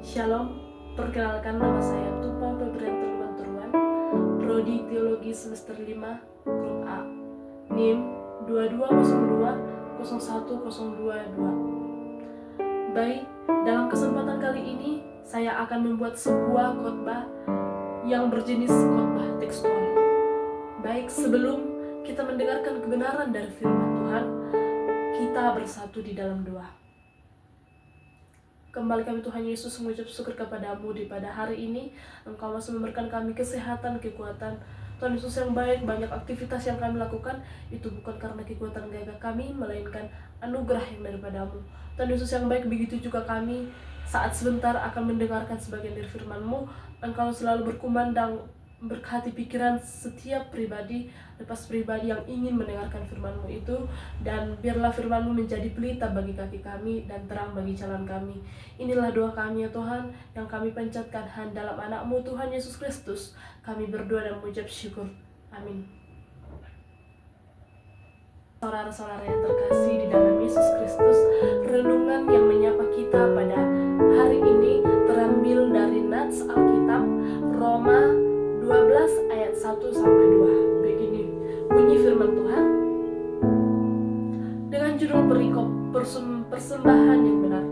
Shalom, perkenalkan nama saya Tupa Febrian Turban, Prodi Teologi Semester 5, Grup A, NIM 2202-01022. Baik, dalam kesempatan kali ini saya akan membuat sebuah khotbah yang berjenis khotbah tekstual. Baik, sebelum kita mendengarkan kebenaran dari firman Tuhan, kita bersatu di dalam doa. Kembali kami Tuhan Yesus mengucap syukur kepadamu di pada hari ini. Engkau masih memberikan kami kesehatan, kekuatan. Tuhan Yesus yang baik, banyak aktivitas yang kami lakukan itu bukan karena kekuatan gagah kami, melainkan anugerah yang daripadamu. Tuhan Yesus yang baik, begitu juga kami saat sebentar akan mendengarkan sebagian dari firman-Mu. Engkau selalu berkumandang, berkati pikiran setiap pribadi, lepas pribadi yang ingin mendengarkan firman-Mu itu, dan biarlah firman-Mu menjadi pelita bagi kaki kami dan terang bagi jalan kami. Inilah doa kami ya Tuhan, yang kami pencatkan dalam anak-Mu Tuhan Yesus Kristus. Kami berdoa dan mengucap syukur. Amin. Saudara-saudara yang terkasih di dalam Yesus Kristus, renungan yang menyapa kita pada hari ini terambil dari nats Alkitab Roma 12 ayat 1-2. Begini bunyi firman Tuhan. Dengan judul perikop persembahan yang benar.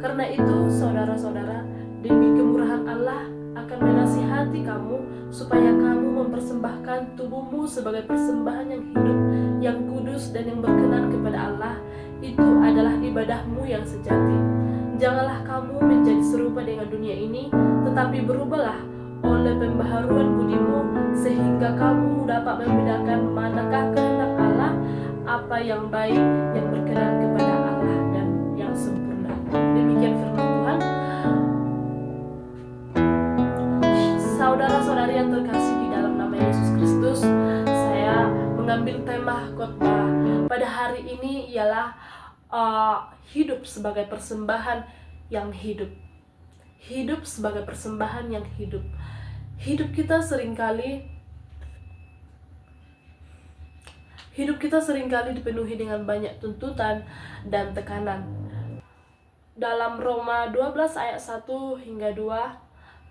Karena itu saudara-saudara, demi kemurahan Allah akan menasihati kamu supaya kamu mempersembahkan tubuhmu sebagai persembahan yang hidup, yang kudus dan yang berkenan kepada Allah. Itu adalah ibadahmu yang sejati. Janganlah kamu menjadi serupa dengan dunia ini, tetapi berubahlah oleh pembaharuan budimu, sehingga kamu dapat membedakan manakah kehendak Allah, apa yang baik, yang berkenan kepada Allah dan yang sempurna. Demikian firman Tuhan. Saudara-saudari yang terkasih di dalam nama Yesus Kristus, saya mengambil tema khotbah pada hari ini ialah hidup sebagai persembahan yang hidup. Hidup sebagai persembahan yang hidup. Hidup kita seringkali dipenuhi dengan banyak tuntutan dan tekanan. Dalam Roma 12 ayat 1-2,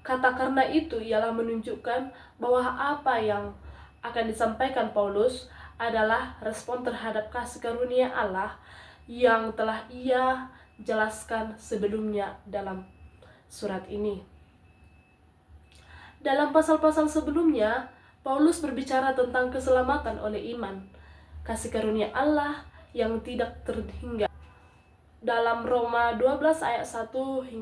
kata karena itu ialah menunjukkan bahwa apa yang akan disampaikan Paulus adalah respon terhadap kasih karunia Allah yang telah ia jelaskan sebelumnya dalam surat ini. Dalam pasal-pasal sebelumnya, Paulus berbicara tentang keselamatan oleh iman, kasih karunia Allah yang tidak terhingga. Dalam Roma 12 ayat 1-2,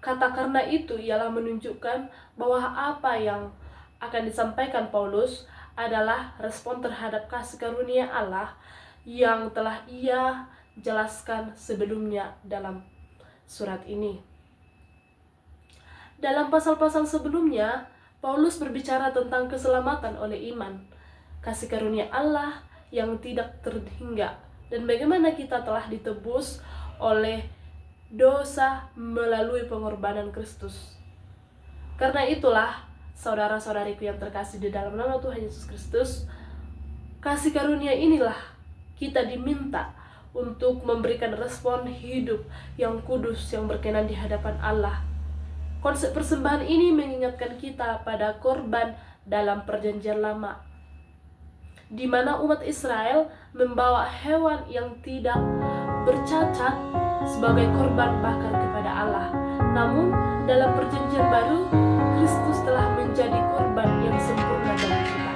kata karena itu ialah menunjukkan bahwa apa yang akan disampaikan Paulus adalah respon terhadap kasih karunia Allah yang telah ia jelaskan sebelumnya dalam surat ini. Dalam pasal-pasal sebelumnya, Paulus berbicara tentang keselamatan oleh iman, kasih karunia Allah yang tidak terhingga, dan bagaimana kita telah ditebus oleh dosa melalui pengorbanan Kristus. Karena itulah, saudara-saudariku yang terkasih di dalam nama Tuhan Yesus Kristus, kasih karunia inilah kita diminta untuk memberikan respon hidup yang kudus, yang berkenan di hadapan Allah. Konsep persembahan ini mengingatkan kita pada korban dalam perjanjian lama, di mana umat Israel membawa hewan yang tidak bercacat sebagai korban bakar kepada Allah. Namun dalam perjanjian baru, Kristus telah menjadi korban yang sempurna bagi kita,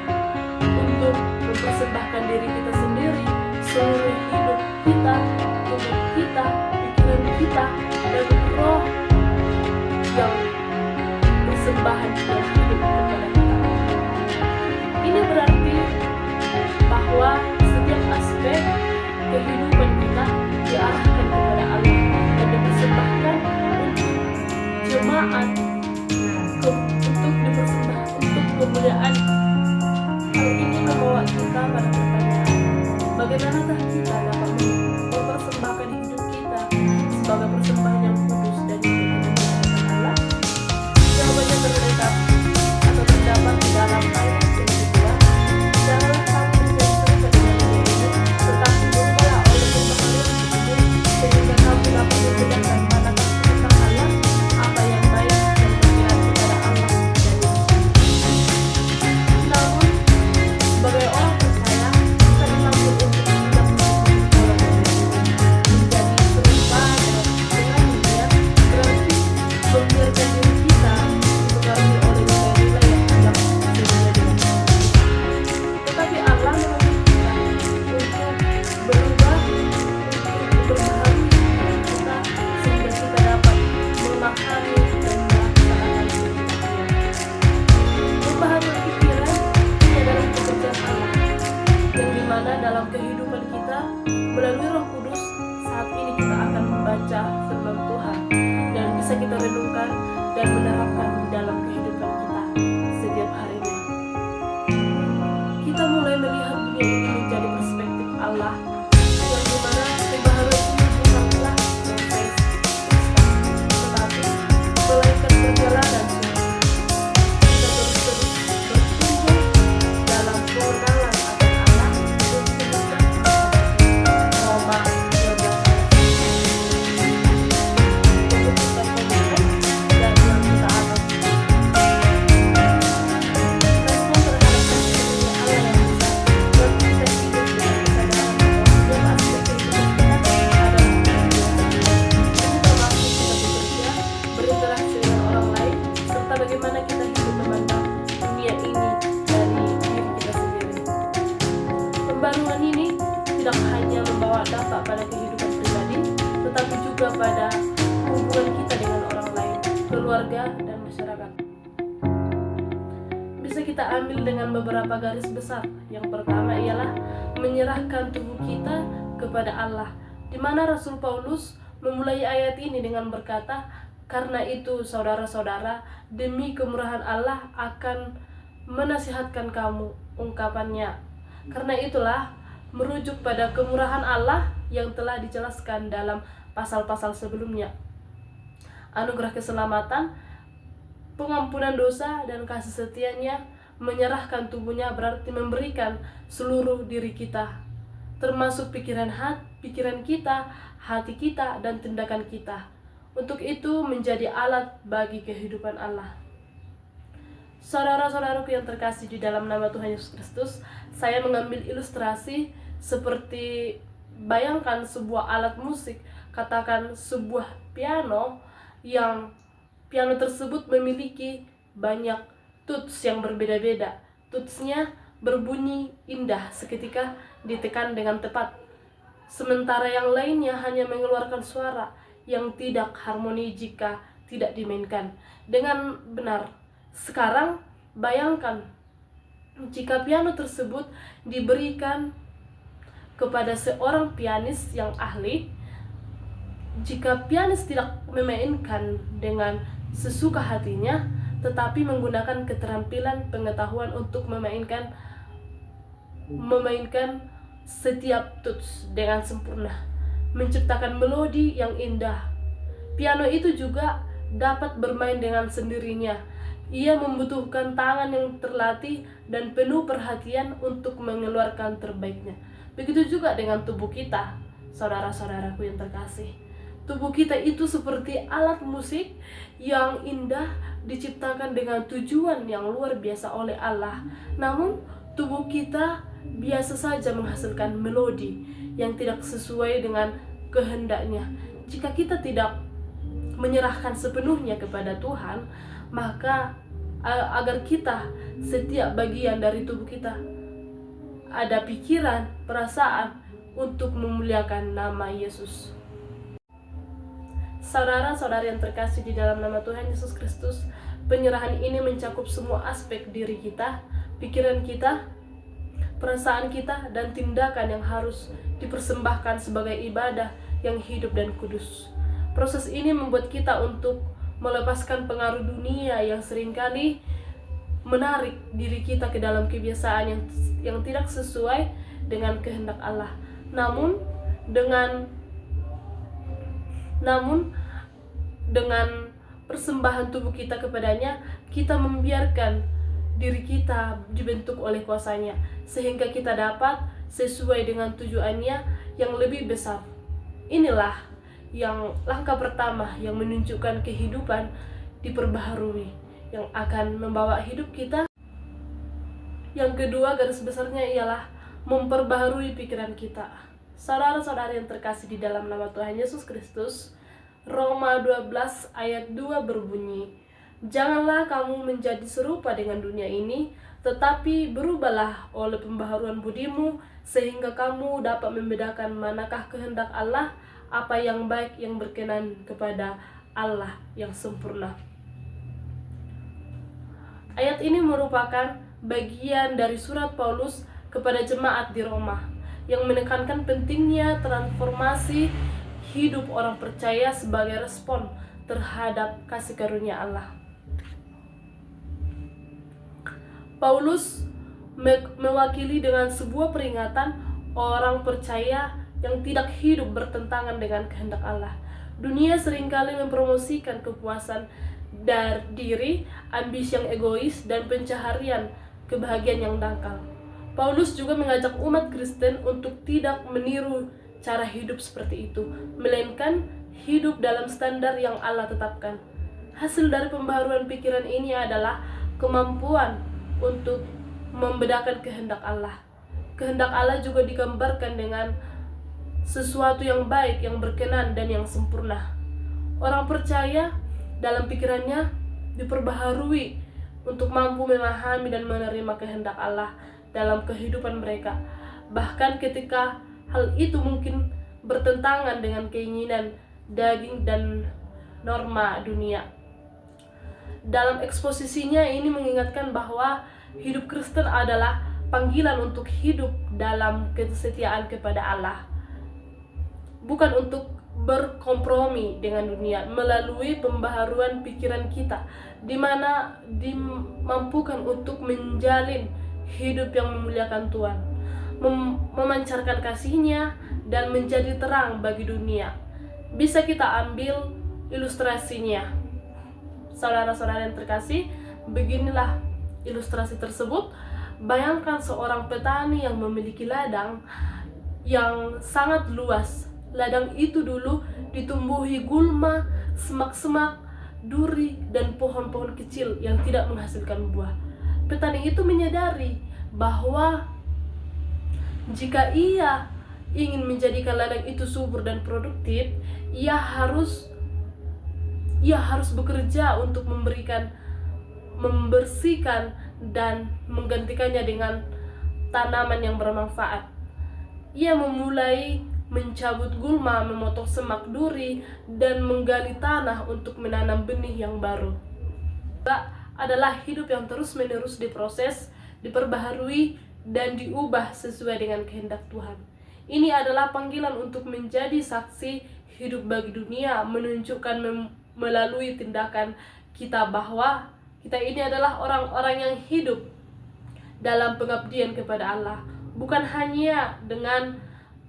untuk mempersembahkan diri kita sendiri, seluruh hidup kita, tubuh kita, pikiran kita, dan roh yang persembahan yang hidup kepada kita. Ini berarti bahwa setiap aspek kehidupan kita diarahkan kepada Allah dan dipersembahkan untuk jemaat, untuk dipersembahkan untuk kemuliaan. Hal ini membawa kita pada pertanyaan, bagaimanakah kita dapat mempersembahkan hidup kita sebagai persembahan yang kudus dan berkenan di hadapan Allah? Jawabannya terdapat di dalam ayat yang kedua. Janganlah kamu menjadi serupa dengan dunia ini, tetapi berubahlah oleh kita renungkan dan menerapkan di dalam kehidupan kita setiap harinya. Kita mulai melihat dunia ini menjadi perspektif Allah, yang dimana pembaharuan ini bukanlah proses instan, tetapi melainkan perjalanan kita terus-terus bertumbuh dalam pengenalan akan Allah dan kemudian Roma 12 untuk kita komitmen dan yang kita atas. Respon terhadap kasih Allah yang besar buat kita hidup dengan kesadaran bahwa setiap aspek kehidupan kita adalah kehidupan. Ini termasuk kita bekerja, berinteraksi dengan orang lain, serta bagaimana kita hidup memandang dunia ini dari diri kita sendiri. Pembaruan ini tidak hanya membawa dampak pada kehidupan pribadi, tetapi juga pada hubungan kita dengan orang lain, keluarga, dan masyarakat. Bisa kita ambil dengan beberapa garis besar. Yang pertama ialah menyerahkan tubuh kita kepada Allah, di mana Rasul Paulus memulai ayat ini dengan berkata, "Karena itu saudara-saudara, demi kemurahan Allah akan menasihatkan kamu," ungkapannya. Karena itulah merujuk pada kemurahan Allah yang telah dijelaskan dalam pasal-pasal sebelumnya. Anugerah keselamatan, pengampunan dosa, dan kasih setianya. Menyerahkan tubuhnya berarti memberikan seluruh diri kita, termasuk pikiran kita, hati kita, dan tindakan kita. Untuk itu menjadi alat bagi kehidupan Allah. Saudara-saudaraku yang terkasih di dalam nama Tuhan Yesus Kristus, saya mengambil ilustrasi seperti bayangkan sebuah alat musik, katakan sebuah piano, yang piano tersebut memiliki banyak tuts yang berbeda-beda. Tutsnya berbunyi indah seketika ditekan dengan tepat, sementara yang lainnya hanya mengeluarkan suara yang tidak harmoni jika tidak dimainkan dengan benar. Sekarang bayangkan jika piano tersebut diberikan kepada seorang pianis yang ahli. Jika pianis tidak memainkan dengan sesuka hatinya, tetapi menggunakan keterampilan pengetahuan untuk memainkan setiap tuts dengan sempurna, menciptakan melodi yang indah. Piano itu juga dapat bermain dengan sendirinya. Ia membutuhkan tangan yang terlatih dan penuh perhatian untuk mengeluarkan terbaiknya. Begitu juga dengan tubuh kita, saudara-saudaraku yang terkasih. Tubuh kita itu seperti alat musik yang indah, diciptakan dengan tujuan yang luar biasa oleh Allah. Namun tubuh kita biasa saja menghasilkan melodi yang tidak sesuai dengan kehendaknya. Jika kita tidak menyerahkan sepenuhnya kepada Tuhan, maka agar kita, setiap bagian dari tubuh kita, ada pikiran, perasaan untuk memuliakan nama Yesus. Saudara-saudari yang terkasih di dalam nama Tuhan Yesus Kristus, penyerahan ini mencakup semua aspek diri kita, pikiran kita, perasaan kita, dan tindakan yang harus dipersembahkan sebagai ibadah yang hidup dan kudus. Proses ini membuat kita untuk melepaskan pengaruh dunia yang seringkali menarik diri kita ke dalam kebiasaan yang tidak sesuai dengan kehendak Allah. Namun dengan persembahan tubuh kita kepadanya, kita membiarkan diri kita dibentuk oleh kuasanya, sehingga kita dapat sesuai dengan tujuannya yang lebih besar. Inilah yang langkah pertama yang menunjukkan kehidupan diperbaharui, yang akan membawa hidup kita. Yang kedua, garis besarnya ialah memperbaharui pikiran kita. Saudara-saudari yang terkasih di dalam nama Tuhan Yesus Kristus, Roma 12 ayat 2 berbunyi, "Janganlah kamu menjadi serupa dengan dunia ini, tetapi berubahlah oleh pembaharuan budimu, sehingga kamu dapat membedakan manakah kehendak Allah, apa yang baik, yang berkenan kepada Allah yang sempurna." Ayat ini merupakan bagian dari surat Paulus kepada jemaat di Roma, yang menekankan pentingnya transformasi hidup orang percaya sebagai respon terhadap kasih karunia Allah. Paulus mewakili dengan sebuah peringatan orang percaya yang tidak hidup bertentangan dengan kehendak Allah. Dunia seringkali mempromosikan kepuasan dari diri, ambisi yang egois, dan pencaharian kebahagiaan yang dangkal. Paulus juga mengajak umat Kristen untuk tidak meniru cara hidup seperti itu, melainkan hidup dalam standar yang Allah tetapkan. Hasil dari pembaharuan pikiran ini adalah kemampuan untuk membedakan kehendak Allah. Kehendak Allah juga digambarkan dengan sesuatu yang baik, yang berkenan, dan yang sempurna. Orang percaya dalam pikirannya diperbaharui untuk mampu memahami dan menerima kehendak Allah dalam kehidupan mereka, bahkan ketika hal itu mungkin bertentangan dengan keinginan daging dan norma dunia. Dalam eksposisinya ini mengingatkan bahwa hidup Kristen adalah panggilan untuk hidup dalam kesetiaan kepada Allah, bukan untuk berkompromi dengan dunia. Melalui pembaharuan pikiran kita, di mana dimampukan untuk menjalin hidup yang memuliakan Tuhan, memancarkan kasih-Nya, dan menjadi terang bagi dunia. Bisa kita ambil ilustrasinya. Saudara-saudara yang terkasih, beginilah ilustrasi tersebut. Bayangkan seorang petani yang memiliki ladang yang sangat luas. Ladang itu dulu ditumbuhi gulma, semak-semak, duri, dan pohon-pohon kecil yang tidak menghasilkan buah. Petani itu menyadari bahwa jika ia ingin menjadikan ladang itu subur dan produktif, ia harus bekerja untuk membersihkan dan menggantikannya dengan tanaman yang bermanfaat. Ia memulai mencabut gulma, memotong semak duri, dan menggali tanah untuk menanam benih yang baru. Adalah hidup yang terus-menerus diproses, diperbaharui, dan diubah sesuai dengan kehendak Tuhan. Ini adalah panggilan untuk menjadi saksi hidup bagi dunia, menunjukkan melalui tindakan kita bahwa kita ini adalah orang-orang yang hidup dalam pengabdian kepada Allah, bukan hanya dengan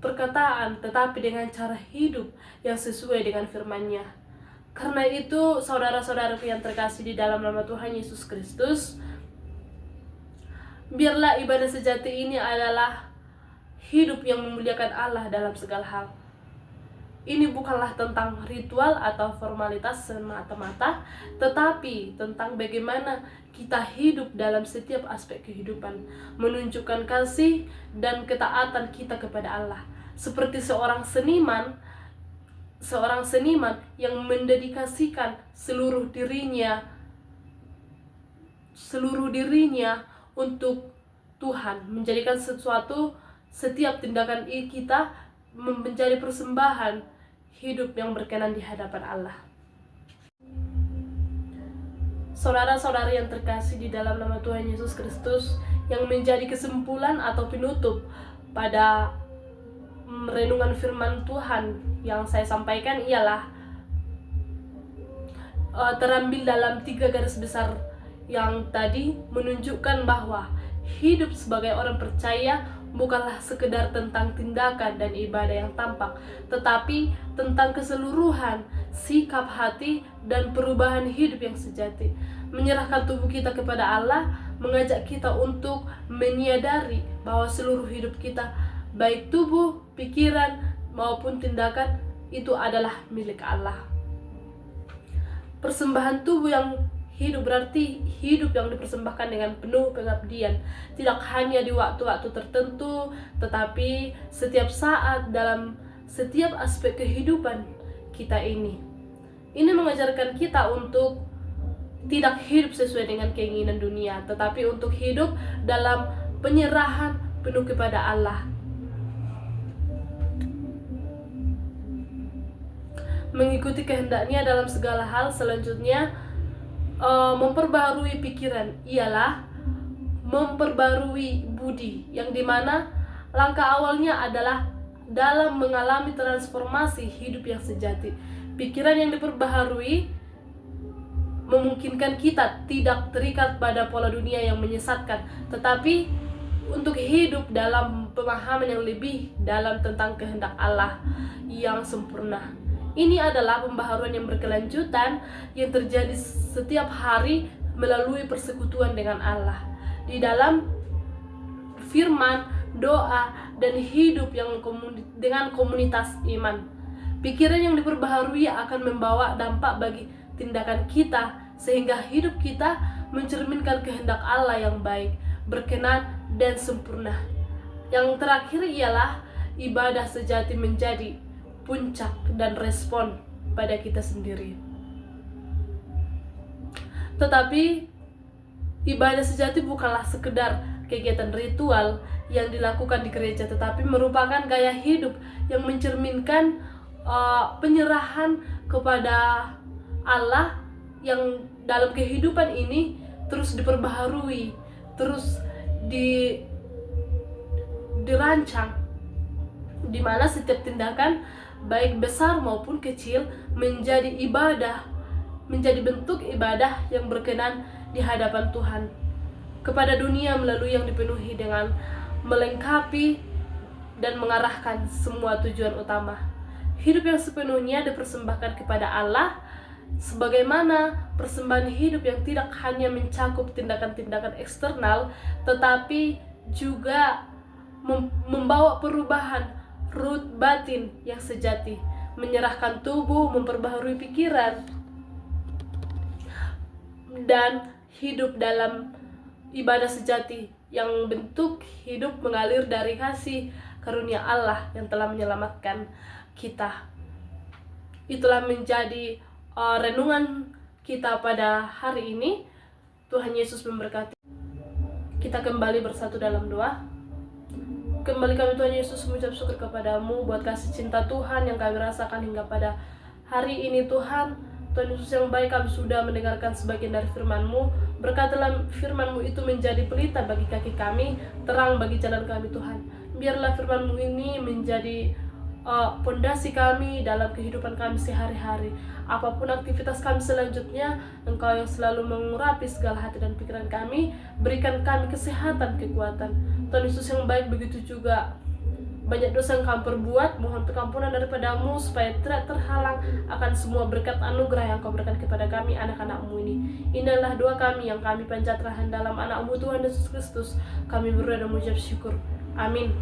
perkataan, tetapi dengan cara hidup yang sesuai dengan firman-Nya. Karena itu, saudara-saudaraku yang terkasih di dalam nama Tuhan Yesus Kristus, biarlah ibadah sejati ini adalah hidup yang memuliakan Allah dalam segala hal. Ini bukanlah tentang ritual atau formalitas semata-mata, tetapi tentang bagaimana kita hidup dalam setiap aspek kehidupan, menunjukkan kasih dan ketaatan kita kepada Allah. Seperti seorang seniman yang mendedikasikan seluruh dirinya untuk Tuhan, menjadikan setiap tindakan kita menjadi persembahan hidup yang berkenan di hadapan Allah. Saudara-saudari yang terkasih di dalam nama Tuhan Yesus Kristus, yang menjadi kesimpulan atau penutup pada renungan firman Tuhan yang saya sampaikan ialah terambil dalam 3 garis besar yang tadi, menunjukkan bahwa hidup sebagai orang percaya bukanlah sekedar tentang tindakan dan ibadah yang tampak, tetapi tentang keseluruhan sikap hati dan perubahan hidup yang sejati. Menyerahkan tubuh kita kepada Allah mengajak kita untuk menyadari bahwa seluruh hidup kita, baik tubuh, pikiran, maupun tindakan, itu adalah milik Allah. Persembahan tubuh yang hidup berarti hidup yang dipersembahkan dengan penuh pengabdian, tidak hanya di waktu-waktu tertentu, tetapi setiap saat dalam setiap aspek kehidupan kita ini. Ini mengajarkan kita untuk tidak hidup sesuai dengan keinginan dunia, tetapi untuk hidup dalam penyerahan penuh kepada Allah. Mengikuti kehendak-Nya dalam segala hal. Selanjutnya, memperbarui pikiran ialah memperbarui budi, yang dimana langkah awalnya adalah dalam mengalami transformasi hidup yang sejati. Pikiran yang diperbaharui memungkinkan kita tidak terikat pada pola dunia yang menyesatkan, tetapi untuk hidup dalam pemahaman yang lebih dalam tentang kehendak Allah yang sempurna. Ini adalah pembaharuan yang berkelanjutan yang terjadi setiap hari melalui persekutuan dengan Allah di dalam firman, doa, dan hidup yang dengan komunitas iman. Pikiran yang diperbaharui akan membawa dampak bagi tindakan kita, sehingga hidup kita mencerminkan kehendak Allah yang baik, berkenan, dan sempurna. Yang terakhir ialah ibadah sejati menjadi puncak dan respon pada kita sendiri. Tetapi ibadah sejati bukanlah sekedar kegiatan ritual yang dilakukan di gereja, tetapi merupakan gaya hidup yang mencerminkan penyerahan kepada Allah yang dalam kehidupan ini terus diperbaharui, terus dirancang, di mana setiap tindakan baik besar maupun kecil menjadi ibadah, menjadi bentuk ibadah yang berkenan di hadapan Tuhan kepada dunia melalui yang dipenuhi dengan melengkapi dan mengarahkan semua tujuan utama. Hidup yang sepenuhnya dipersembahkan kepada Allah, sebagaimana persembahan hidup yang tidak hanya mencakup tindakan-tindakan eksternal, tetapi juga membawa perubahan ruh batin yang sejati, menyerahkan tubuh, memperbaharui pikiran, dan hidup dalam ibadah sejati yang bentuk hidup mengalir dari kasih karunia Allah yang telah menyelamatkan kita. Itulah menjadi renungan kita pada hari ini. Tuhan Yesus memberkati. Kita kembali bersatu dalam doa. Kembali kami Tuhan Yesus mengucap syukur kepadamu buat kasih cinta Tuhan yang kami rasakan hingga pada hari ini Tuhan. Tuhan Yesus yang baik, kami sudah mendengarkan sebagian dari firman-Mu. Berkatilah firman-Mu itu menjadi pelita bagi kaki kami, terang bagi jalan kami Tuhan. Biarlah firman-Mu ini menjadi pondasi kami dalam kehidupan kami sehari-hari. Apapun aktivitas kami selanjutnya, Engkau yang selalu mengurapi segala hati dan pikiran kami. Berikan kami kesehatan, kekuatan. Tuhan Yesus yang baik, begitu juga banyak dosa yang kami perbuat, mohon pengampunan daripada-Mu supaya tidak terhalang akan semua berkat anugerah yang Kau berikan kepada kami anak-anak-Mu ini. Inilah doa kami yang kami panjatkan dalam anak-Mu Tuhan Yesus Kristus. Kami berdoa dan mengucap syukur. Amin.